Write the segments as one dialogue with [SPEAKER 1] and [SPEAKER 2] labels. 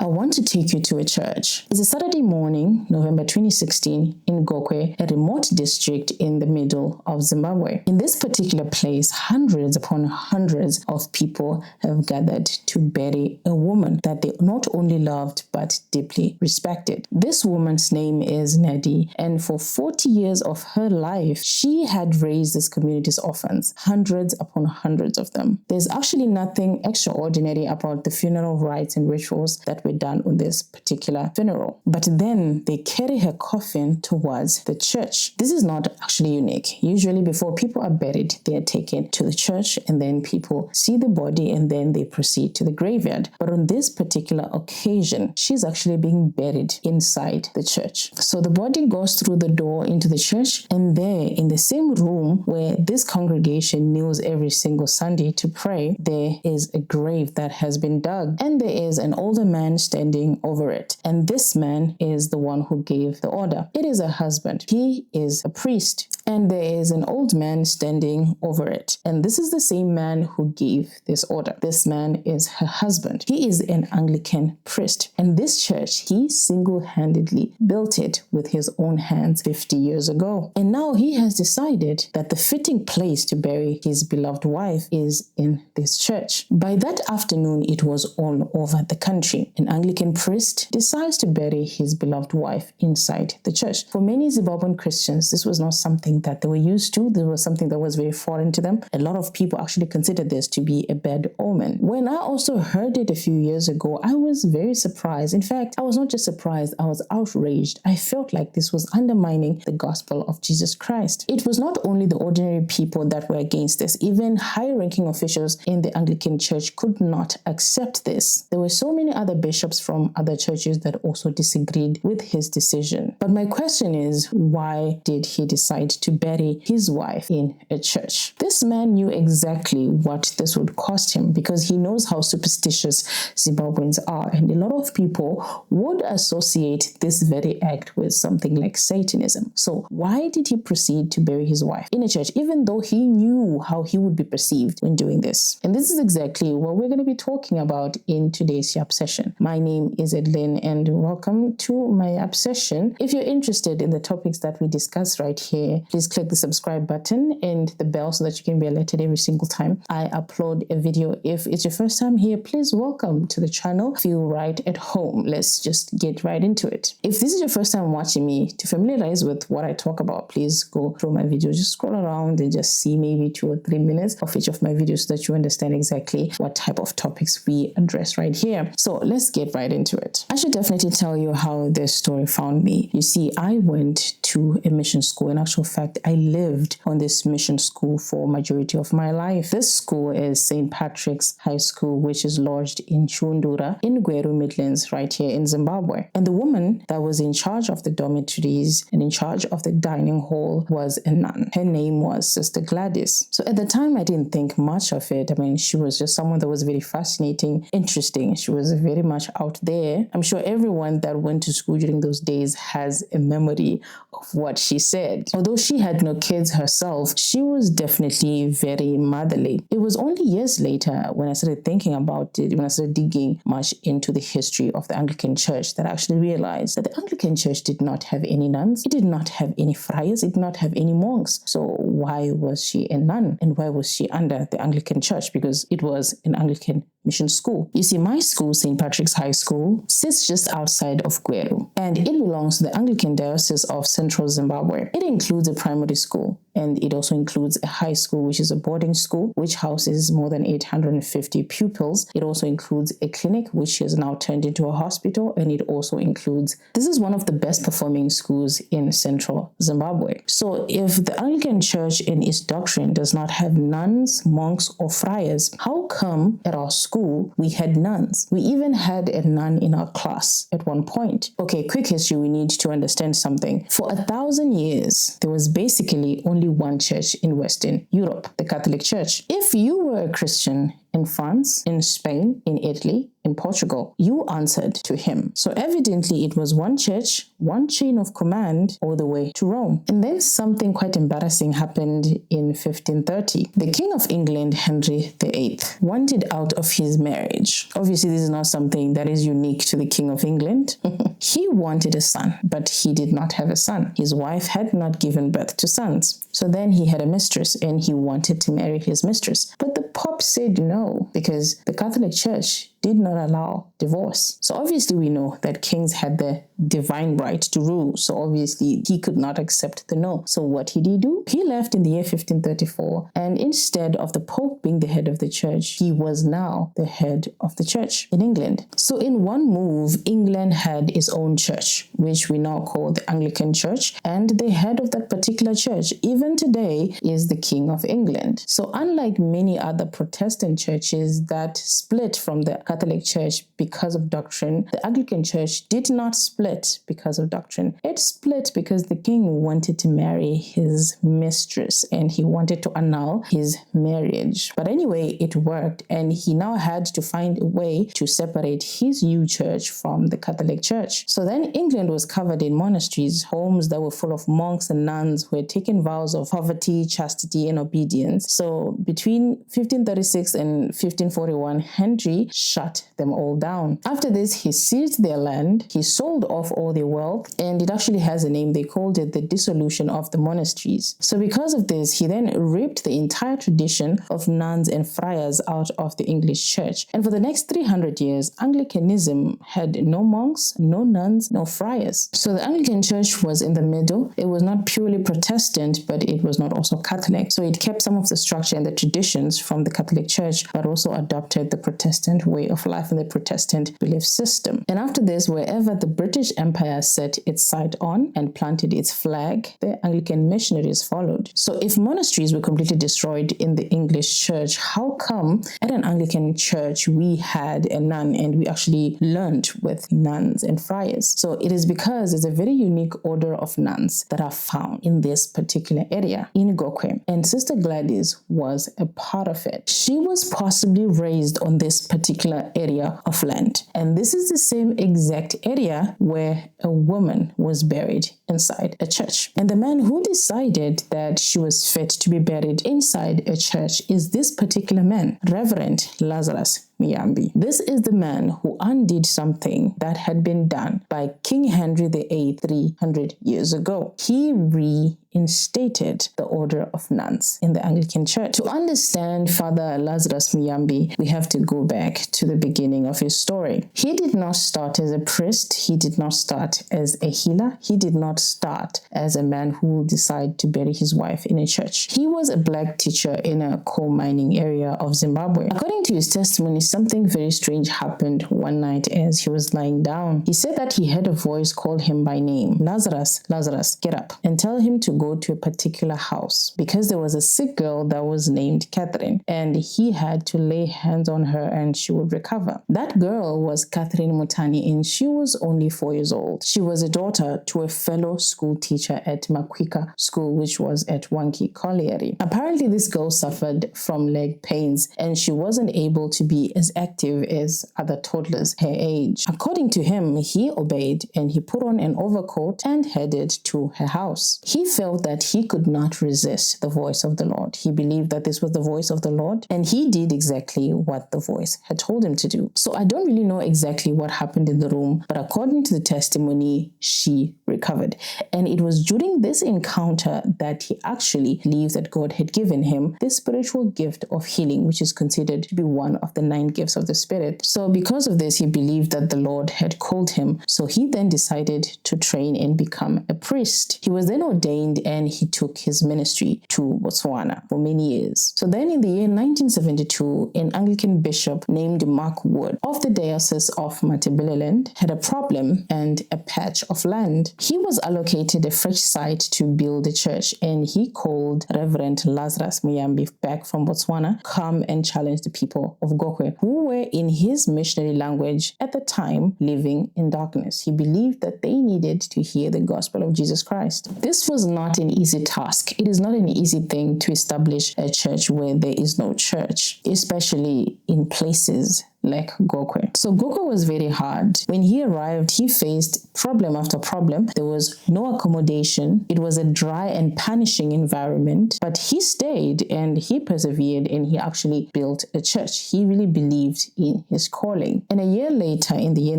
[SPEAKER 1] I want to take you to a church. It's a Saturday morning, November 2016, in Gokwe, a remote district in the middle of Zimbabwe. In this particular place, hundreds upon hundreds of people have gathered to bury a woman that they not only loved but deeply respected. This woman's name is Nadi, and for 40 years of her life, she had raised this community's orphans, hundreds upon hundreds of them. There's actually nothing extraordinary about the funeral rites and rituals that were done on this particular funeral. But then they carry her coffin towards the church. This is not actually unique. Usually before people are buried, they are taken to the church and then people see the body and then they proceed to the graveyard. But on this particular occasion, she's actually being buried inside the church. So the body goes through the door into the church, and there in the same room where this congregation kneels every single Sunday to pray, there is a grave that has been dug, and there is an older man standing over it. And this man is the one who gave the order. It is a husband. He is a priest. And there is an old man standing over it. And this is the same man who gave this order. This man is her husband. He is an Anglican priest. And this church, he single-handedly built it with his own hands 50 years ago. And now he has decided that the fitting place to bury his beloved wife is in this church. By that afternoon, it was all over the country. An Anglican priest decides to bury his beloved wife inside the church. For many Zimbabwean Christians, this was not something that they were used to. This was something that was very foreign to them. A lot of people actually considered this to be a bad omen. When I also heard it a few years ago, I was very surprised. In fact, I was not just surprised, I was outraged. I felt like this was undermining the gospel of Jesus Christ. It was not only the ordinary people that were against this. Even high-ranking officials in the Anglican Church could not accept this. There were so many other bishops from other churches that also disagreed with his decision. But my question is, why did he decide to bury his wife in a church? This man knew exactly what this would cost him because he knows how superstitious Zimbabweans are, and a lot of people would associate this very act with something like Satanism. So why did he proceed to bury his wife in a church, even though he knew how he would be perceived when doing this? And this is exactly what we're going to be talking about in today's Yap session. My name is Edlin, and welcome to my Yap session. If you're interested in the topics that we discuss right here, please click the subscribe button and the bell so that you can be alerted every single time I upload a video. If it's your first time here, please welcome to the channel. Feel right at home. Let's just get right into it. If this is your first time watching me, to familiarize with what I talk about, please go through my video. Just scroll around and just see maybe 2 or 3 minutes of each of my videos so that you understand exactly what type of topics we address right here. So let's get right into it. I should definitely tell you how this story found me. You see, I went to a mission school. In actual fact, I lived on this mission school for majority of my life. This school is St. Patrick's High School, which is lodged in Chundura in Gweru Midlands, right here in Zimbabwe. And the woman that was in charge of the dormitories and in charge of the dining hall was a nun. Her name was Sister Gladys. So at the time, I didn't think much of it. I mean, she was just someone that was very fascinating, interesting. She was very much out there. I'm sure everyone that went to school during those days has a memory of what she said. Although she had no kids herself, she was definitely very motherly. It was only years later when I started thinking about it, when I started digging much into the history of the Anglican Church, that I actually realized that the Anglican Church did not have any nuns. It did not have any friars. It did not have any monks. So why was she a nun? And why was she under the Anglican Church? Because it was an Anglican mission school. You see, my school, St. Patrick's High School, sits just outside of Gweru, and it belongs to the Anglican Diocese of Central Zimbabwe. It includes a primary school, and it also includes a high school, which is a boarding school, which houses more than 850 pupils. It also includes a clinic, which has now turned into a hospital, and it also includes, this is one of the best performing schools in Central Zimbabwe. So if the Anglican Church in its doctrine does not have nuns, monks, or friars, how come at our school we had nuns? We even had a nun in our class at one point. Okay, quick history, we need to understand something. For 1,000 years, there was basically only one church in Western Europe, the Catholic Church. If you were a Christian in France, in Spain, in Italy, in Portugal. You answered to him. So evidently it was one church, one chain of command all the way to Rome. And then something quite embarrassing happened in 1530. The King of England, Henry VIII, wanted out of his marriage. Obviously, this is not something that is unique to the King of England. He wanted a son, but he did not have a son. His wife had not given birth to sons. So then he had a mistress and he wanted to marry his mistress. But the Pope said no, because the Catholic Church did not allow divorce. So obviously we know that kings had the divine right to rule. So obviously he could not accept the no. So what did he do? He left in the year 1534, and instead of the Pope being the head of the church, he was now the head of the church in England. So in one move, England had its own church, which we now call the Anglican Church, and the head of that particular church, even today, is the King of England. So unlike many other Protestant churches that split from the Catholic Church because of doctrine, the Anglican Church did not split because of doctrine. It split because the king wanted to marry his mistress and he wanted to annul his marriage. But anyway, it worked, and he now had to find a way to separate his new church from the Catholic Church. So then England was covered in monasteries, homes that were full of monks and nuns who had taken vows of poverty, chastity, and obedience. So between 1536 and 1541, Henry shut them all down. After this, he seized their land, he sold off all their wealth, and it actually has a name. They called it the dissolution of the monasteries. So because of this, he then ripped the entire tradition of nuns and friars out of the English church. And for the next 300 years, Anglicanism had no monks, no nuns, no friars. So the Anglican church was in the middle. It was not purely Protestant, but it was not also Catholic. So it kept some of the structure and the traditions from the Catholic Church, but also adopted the Protestant way of life and the Protestant belief system. And after this, wherever the British Empire set its sight on and planted its flag, the Anglican missionaries followed. So if monasteries were completely destroyed in the English church, how come at an Anglican church we had a nun and we actually learned with nuns and friars? So it is because there's a very unique order of nuns that are found in this particular area in Gokwe, and Sister Gladys was a part of it. She was possibly raised on this particular area of land, and this is the same exact area where a woman was buried inside a church. And the man who decided that she was fit to be buried inside a church is this particular man, Reverend Muyambi. This is the man who undid something that had been done by King Henry VIII 300 years ago. He reinstated the order of nuns in the Anglican Church. To understand Father Lazarus Muyambi, we have to go back to the beginning of his story. He did not start as a priest. He did not start as a healer. He did not start as a man who will decide to bury his wife in a church. He was a black teacher in a coal mining area of Zimbabwe. According to his testimony, something very strange happened one night as he was lying down. He said that he heard a voice call him by name, Lazarus, Lazarus, get up, and tell him to go to a particular house because there was a sick girl that was named Catherine, and he had to lay hands on her and she would recover. That girl was Catherine Mutani, and she was only 4 years old. She was a daughter to a fellow school teacher at Makwika School, which was at Wanki Colliery. Apparently, this girl suffered from leg pains and she wasn't able to be as active as other toddlers her age. According to him, he obeyed and he put on an overcoat and headed to her house. He felt that he could not resist the voice of the Lord. He believed that this was the voice of the Lord, and he did exactly what the voice had told him to do. So I don't really know exactly what happened in the room, but according to the testimony, she recovered. And it was during this encounter that he actually believed that God had given him this spiritual gift of healing, which is considered to be one of the 9 gifts of the Spirit. So because of this, he believed that the Lord had called him. So he then decided to train and become a priest. He was then ordained and he took his ministry to Botswana for many years. So then in the year 1972, an Anglican bishop named Mark Wood of the Diocese of Matabeleland had a problem and a patch of land. he was allocated a fresh site to build a church, and he called Reverend Muyambi back from Botswana, come and challenge the people of Gokwe, who were in his missionary language at the time living in darkness. He believed that they needed to hear the gospel of Jesus Christ. This was not an easy task. It is not an easy thing to establish a church where there is no church, especially in places like Gokwe. So Gokwe was very hard. When he arrived, he faced problem after problem. There was no accommodation. It was a dry and punishing environment, but he stayed and he persevered, and he actually built a church. He really believed in his calling. And a year later, in the year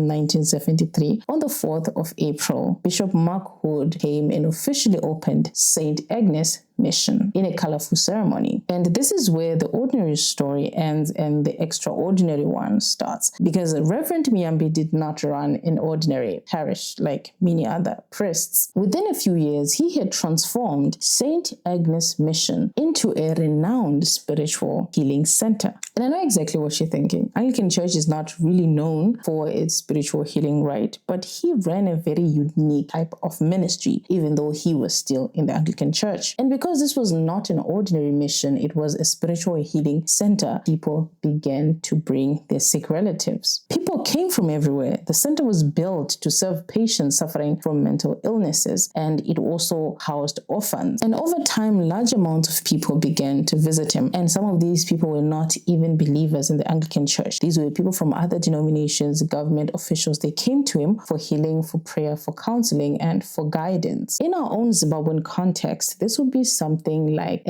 [SPEAKER 1] 1973, on the 4th of April, Bishop Mark Hood came and officially opened St. Agnes Mission in a colorful ceremony. And this is where the ordinary story ends and the extraordinary one starts, because Reverend Muyambi did not run an ordinary parish like many other priests. Within a few years, he had transformed St. Agnes Mission into a renowned spiritual healing center. And I know exactly what you're thinking. Anglican Church is not really known for its spiritual healing, right? But he ran a very unique type of ministry, even though he was still in the Anglican Church. And because this was not an ordinary mission, it was a spiritual healing center, people began to bring their sick relatives. People came from everywhere. The center was built to serve patients suffering from mental illnesses, and it also housed orphans. And over time, large amounts of people began to visit him, and some of these people were not even believers in the Anglican Church. These were people from other denominations, government officials. They came to him for healing, for prayer, for counseling, and for guidance. In our own Zimbabwean context, this would be something like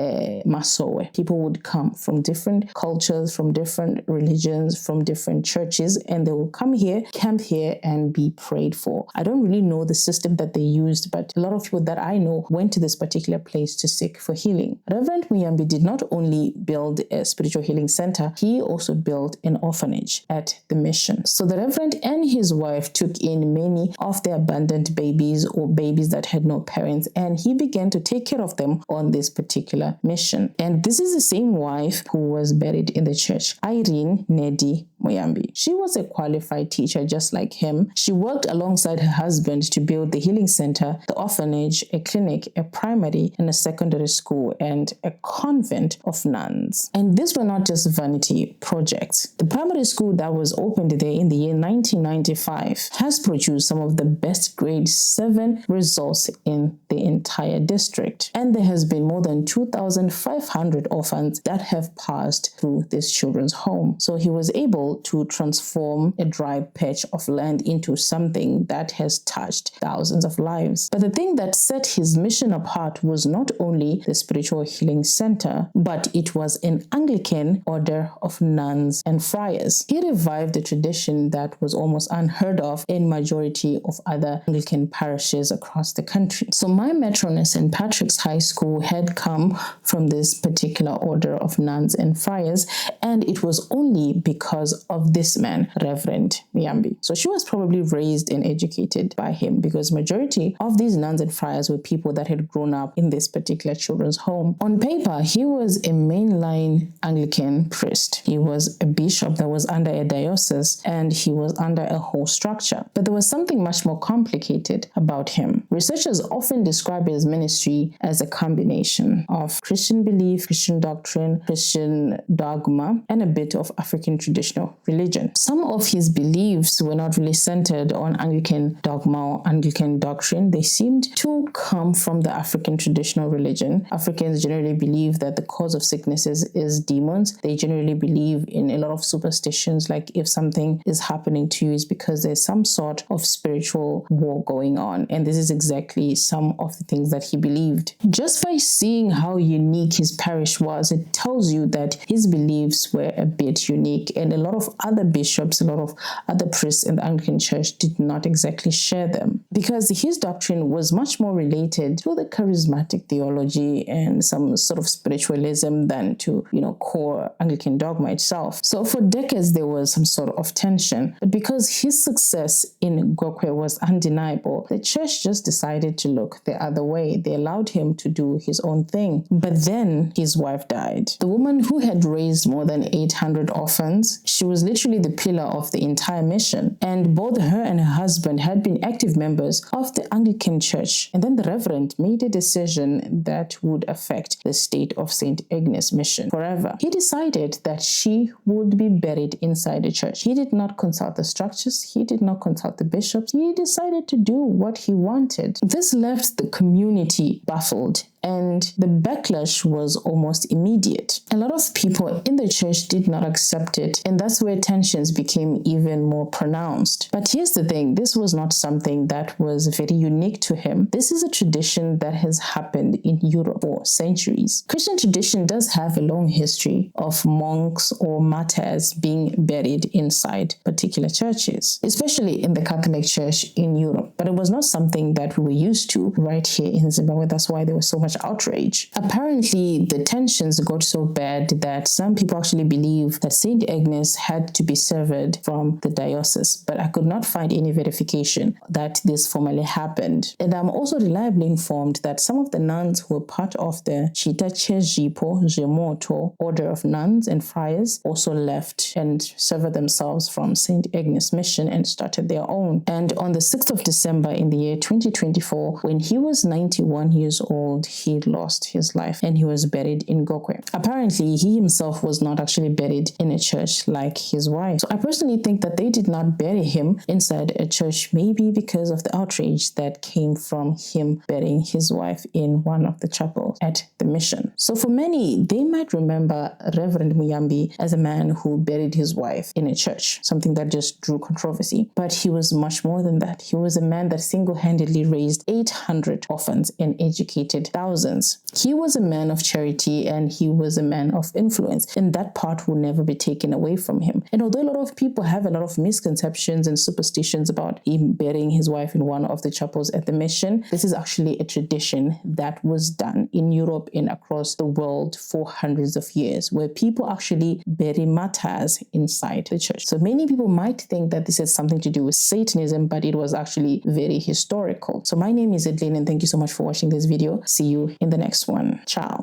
[SPEAKER 1] Masowe. People would come from different cultures, from different religions, from different churches, and they will come here, camp here, and be prayed for. I don't really know the system that they used, but a lot of people that I know went to this particular place to seek for healing. Reverend Muyambi did not only build a spiritual healing center, he also built an orphanage at the mission. So the Reverend and his wife took in many of the abandoned babies or babies that had no parents, and he began to take care of them on this particular mission. And this is the same wife who was buried in the church, Irene Nedi Muyambi. She was a qualified teacher just like him. She worked alongside her husband to build the healing center, the orphanage, a clinic, a primary and a secondary school, and a convent of nuns. And these were not just vanity projects. The primary school that was opened there in the year 1995 has produced some of the best grade 7 results in the entire district. And there has been more than 2,500 orphans that have passed through this children's home. So he was able to transform a dry patch of land into something that has touched thousands of lives. But the thing that set his mission apart was not only the spiritual healing center, but it was an Anglican order of nuns and friars. He revived a tradition that was almost unheard of in majority of other Anglican parishes across the country. So my matron at St. Patrick's High School had come from this particular order of nuns and friars, and it was only because of this man, Reverend Muyambi. So she was probably raised and educated by him, because majority of these nuns and friars were people that had grown up in this particular children's home. On paper, he was a mainline Anglican priest. He was a bishop that was under a diocese, and he was under a whole structure. But there was something much more complicated about him. Researchers often describe his ministry as a combination of Christian belief, Christian doctrine, Christian dogma, and a bit of African traditional religion. Some of his beliefs were not really centered on Anglican dogma or Anglican doctrine. They seemed to come from the African traditional religion. Africans generally believe that the cause of sicknesses is demons. They generally believe in a lot of superstitions, like if something is happening to you, it's because there's some sort of spiritual war going on. And this is exactly some of the things that he believed. Just by seeing how unique his parish was, it tells you that his beliefs were a bit unique, and a lot of other bishops, a lot of other priests in the Anglican Church did not exactly share them, because his doctrine was much more related to the charismatic theology and some sort of spiritualism than to, core Anglican dogma itself. So for decades, there was some sort of tension. But because his success in Gokwe was undeniable, the church just decided to look the other way. They allowed him to do his own thing. But then his wife died. The woman who had raised more than 800 orphans, she was literally the pillar of the entire mission. And both her and her husband had been active members of the Anglican Church. And then the Reverend made a decision that would affect the state of St. Agnes Mission forever. He decided that she would be buried inside the church. He did not consult the structures. He did not consult the bishops. He decided to do what he wanted. This left the community baffled, and the backlash was almost immediate. A lot of people in the church did not accept it, and that's where tensions became even more pronounced. But here's the thing, this was not something that was very unique to him. This is a tradition that has happened in Europe for centuries. Christian tradition does have a long history of monks or martyrs being buried inside particular churches, especially in the Catholic Church in Europe. But it was not something that we were used to right here in Zimbabwe. That's why there was so much outrage. Apparently, the tensions got so bad that some people actually believe that St. Agnes had to be severed from the diocese, but I could not find any verification that this formally happened. And I'm also reliably informed that some of the nuns who were part of the Chita Chejipo Jemoto order of nuns and friars also left and severed themselves from St. Agnes Mission and started their own. And on the 6th of December in the year 2024, when he was 91 years old, he lost his life and he was buried in Gokwe. Apparently, he himself was not actually buried in a church like his wife. So I personally think that they did not bury him inside a church, maybe because of the outrage that came from him burying his wife in one of the chapels at the mission. So for many, they might remember Reverend Muyambi as a man who buried his wife in a church, something that just drew controversy. But he was much more than that. He was a man that single-handedly raised 800 orphans and educated thousands. He was a man of charity and he was a man of influence, and that part will never be taken away from him. And although a lot of people have a lot of misconceptions and superstitions about him burying his wife in one of the chapels at the mission, this is actually a tradition that was done in Europe and across the world for hundreds of years, where people actually bury martyrs inside the church. So many people might think that this has something to do with Satanism, but it was actually very historical. So my name is Edlin, and thank you so much for watching this video. See you in the next one. Ciao.